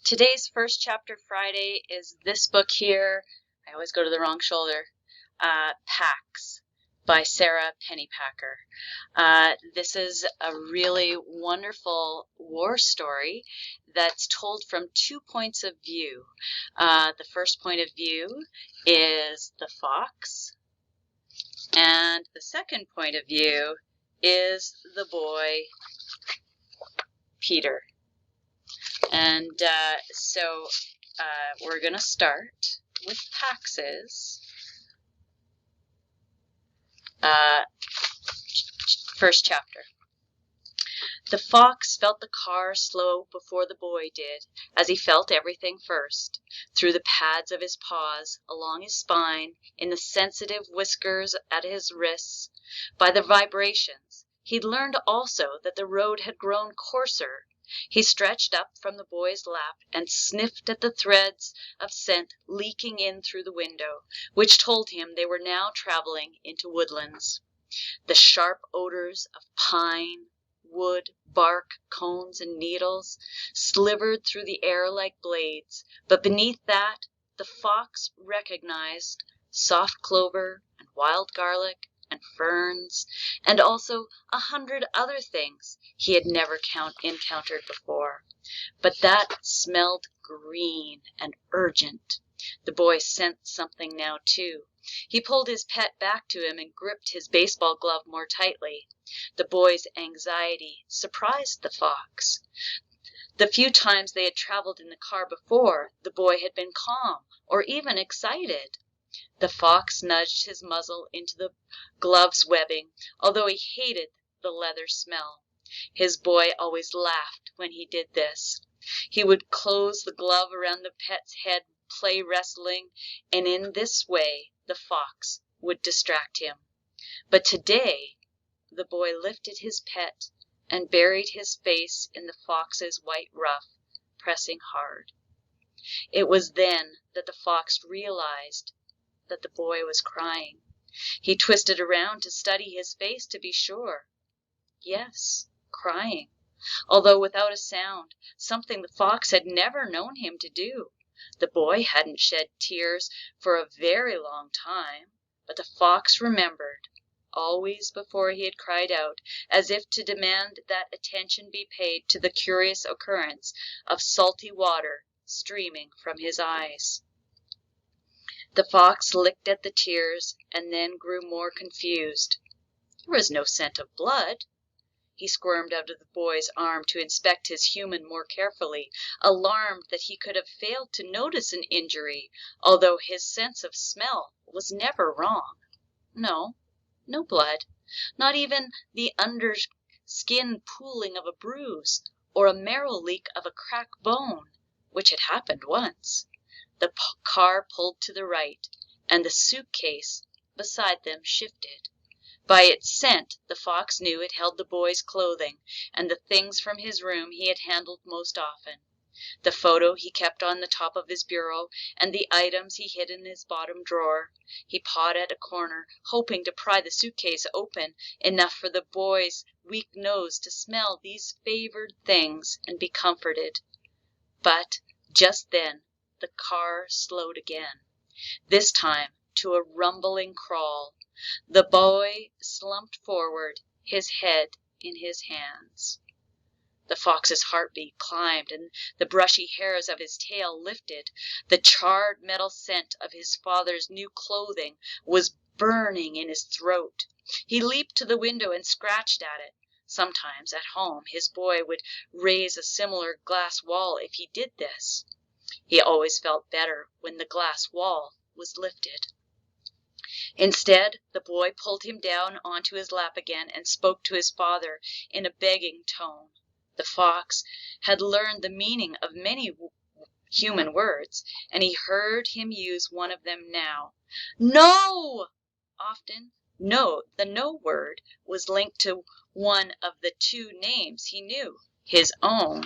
Today's First Chapter Friday is this book here. I always go to the wrong shoulder. Pax by Sarah Pennypacker. This is a really wonderful war story that's told from 2 points of view. The first point of view is the fox, and the second point of view is the boy, Peter. And so we're going to start with Pax's first chapter. The fox felt the car slow before the boy did, as he felt everything first, through the pads of his paws, along his spine, in the sensitive whiskers at his wrists. By the vibrations, he'd learned also that the road had grown coarser. He stretched up from the boy's lap and sniffed at the threads of scent leaking in through the window, which told him they were now traveling into woodlands. The sharp odors of pine, wood, bark, cones, and needles slivered through the air like blades, but beneath that the fox recognized soft clover and wild garlic and ferns, and also 100 other things he had never encountered before. But that smelled green and urgent. The boy sensed something now, too. He pulled his pet back to him and gripped his baseball glove more tightly. The boy's anxiety surprised the fox. The few times they had traveled in the car before, the boy had been calm or even excited. The fox nudged his muzzle into the glove's webbing, although he hated the leather smell. His boy always laughed when he did this. He would close the glove around the pet's head, play wrestling, and in this way the fox would distract him. But today the boy lifted his pet and buried his face in the fox's white ruff, pressing hard. It was then that the fox realized that the boy was crying. He twisted around to study his face to be sure. Yes, crying, although without a sound, something the fox had never known him to do. The boy hadn't shed tears for a very long time, but the fox remembered, always before he had cried out, as if to demand that attention be paid to the curious occurrence of salty water streaming from his eyes. The fox licked at the tears and then grew more confused. There was no scent of blood. He squirmed out of the boy's arm to inspect his human more carefully, alarmed that he could have failed to notice an injury, although his sense of smell was never wrong. No blood, not even the under-skin pooling of a bruise or a marrow leak of a cracked bone, which had happened once. The car pulled to the right, and the suitcase beside them shifted. By its scent, the fox knew it held the boy's clothing and the things from his room he had handled most often. The photo he kept on the top of his bureau, and the items he hid in his bottom drawer. He pawed at a corner, hoping to pry the suitcase open enough for the boy's weak nose to smell these favored things and be comforted. But just then the car slowed again, this time to a rumbling crawl. The boy slumped forward, his head in his hands. The fox's heartbeat climbed and the brushy hairs of his tail lifted. The charred metal scent of his father's new clothing was burning in his throat. He leaped to the window and scratched at it. Sometimes, at home, his boy would raise a similar glass wall if he did this. He always felt better when the glass wall was lifted. Instead, the boy pulled him down onto his lap again and spoke to his father in a begging tone. The fox had learned the meaning of many human words, and he heard him use one of them now. No! Often, no, the no word was linked to one of the two names he knew, his own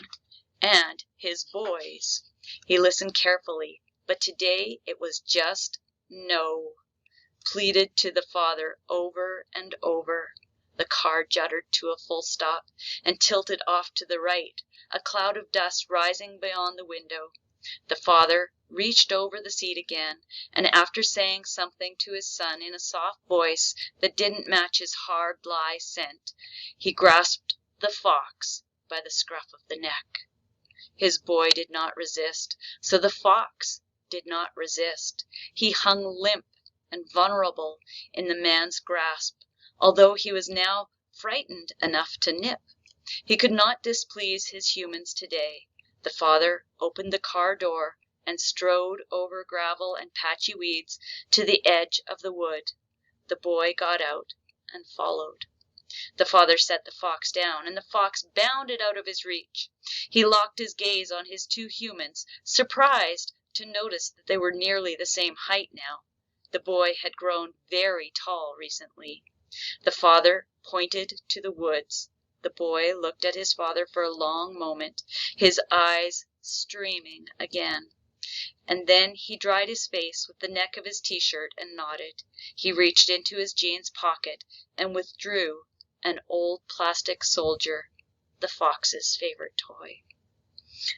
and his boy's. He listened carefully, but today it was just no, pleaded to the father over and over. The car juddered to a full stop and tilted off to the right, a cloud of dust rising beyond the window. The father reached over the seat again, and after saying something to his son in a soft voice that didn't match his hard lie scent, he grasped the fox by the scruff of the neck. His boy did not resist, so the fox did not resist. He hung limp and vulnerable in the man's grasp, although he was now frightened enough to nip. He could not displease his humans today. The father opened the car door and strode over gravel and patchy weeds to the edge of the wood. The boy got out and followed. The father set the fox down, and the fox bounded out of his reach. He locked his gaze on his two humans, surprised to notice that they were nearly the same height now. The boy had grown very tall recently. The father pointed to the woods. The boy looked at his father for a long moment, his eyes streaming again. And then he dried his face with the neck of his t-shirt and nodded. He reached into his jeans pocket and withdrew an old plastic soldier, the fox's favorite toy.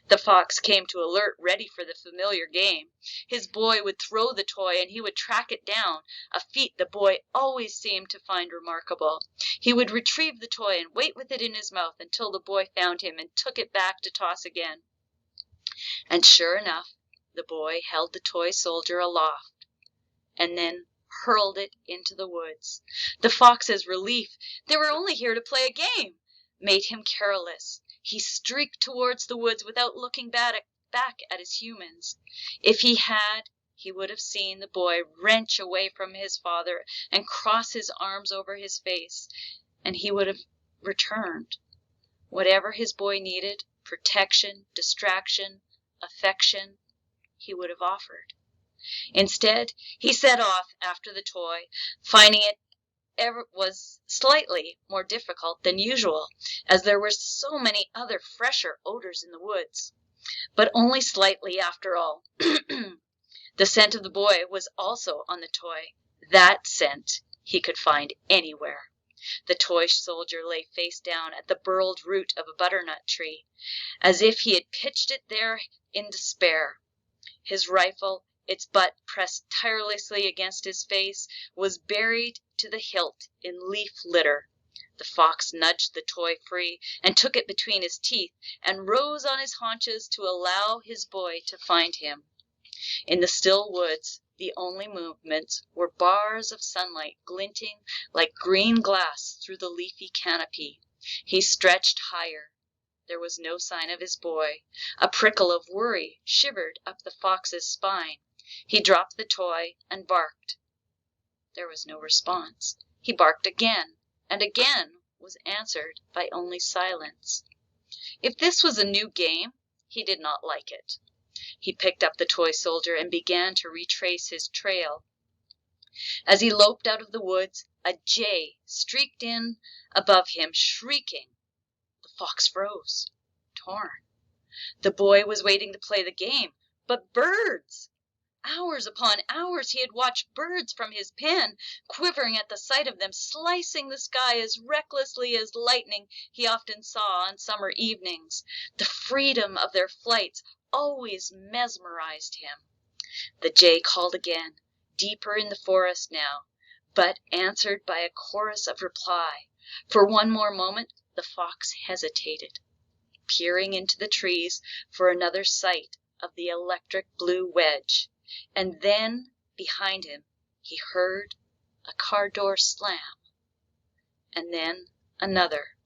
The fox came to alert, ready for the familiar game. His boy would throw the toy and he would track it down, a feat the boy always seemed to find remarkable. He would retrieve the toy and wait with it in his mouth until the boy found him and took it back to toss again. And sure enough, the boy held the toy soldier aloft and then hurled it into the woods. The fox's relief, they were only here to play a game, made him careless. He streaked towards the woods without looking back at his humans. If he had, he would have seen the boy wrench away from his father and cross his arms over his face, and he would have returned. Whatever his boy needed, protection, distraction, affection, he would have offered. Instead, he set off after the toy, finding it was slightly more difficult than usual, as there were so many other fresher odors in the woods. But only slightly after all. The scent of the boy was also on the toy. That scent he could find anywhere. The toy soldier lay face down at the burled root of a butternut tree, as if he had pitched it there in despair. His rifle, its butt pressed tirelessly against his face, was buried to the hilt in leaf litter. The fox nudged the toy free and took it between his teeth and rose on his haunches to allow his boy to find him. In the still woods, the only movements were bars of sunlight glinting like green glass through the leafy canopy. He stretched higher. There was no sign of his boy. A prickle of worry shivered up the fox's spine. He dropped the toy and barked. There was no response. He barked again, and again was answered by only silence. If this was a new game, he did not like it. He picked up the toy soldier and began to retrace his trail. As he loped out of the woods, a jay streaked in above him, shrieking. The fox froze, torn. The boy was waiting to play the game, but birds! Hours upon hours he had watched birds from his pen, quivering at the sight of them, slicing the sky as recklessly as lightning he often saw on summer evenings. The freedom of their flights always mesmerized him. The jay called again, deeper in the forest now, but answered by a chorus of reply. For one more moment the fox hesitated, peering into the trees for another sight of the electric blue wedge. And then, behind him, he heard a car door slam, and then another.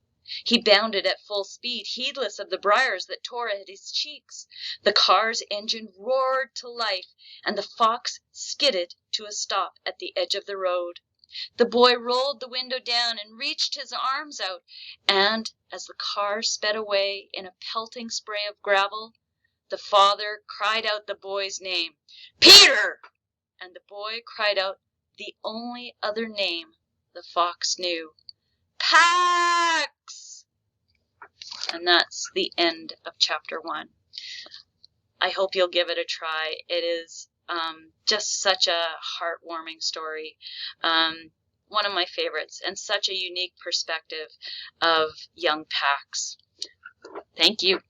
He bounded at full speed, heedless of the briars that tore at his cheeks. The car's engine roared to life, and the fox skidded to a stop at the edge of the road. The boy rolled the window down and reached his arms out, and as the car sped away in a pelting spray of gravel, the father cried out the boy's name, "Peter!" And the boy cried out the only other name the fox knew, "Pax!" And that's the end of chapter 1. I hope you'll give it a try. It is just such a heartwarming story. one of my favorites, and such a unique perspective of young Pax. Thank you.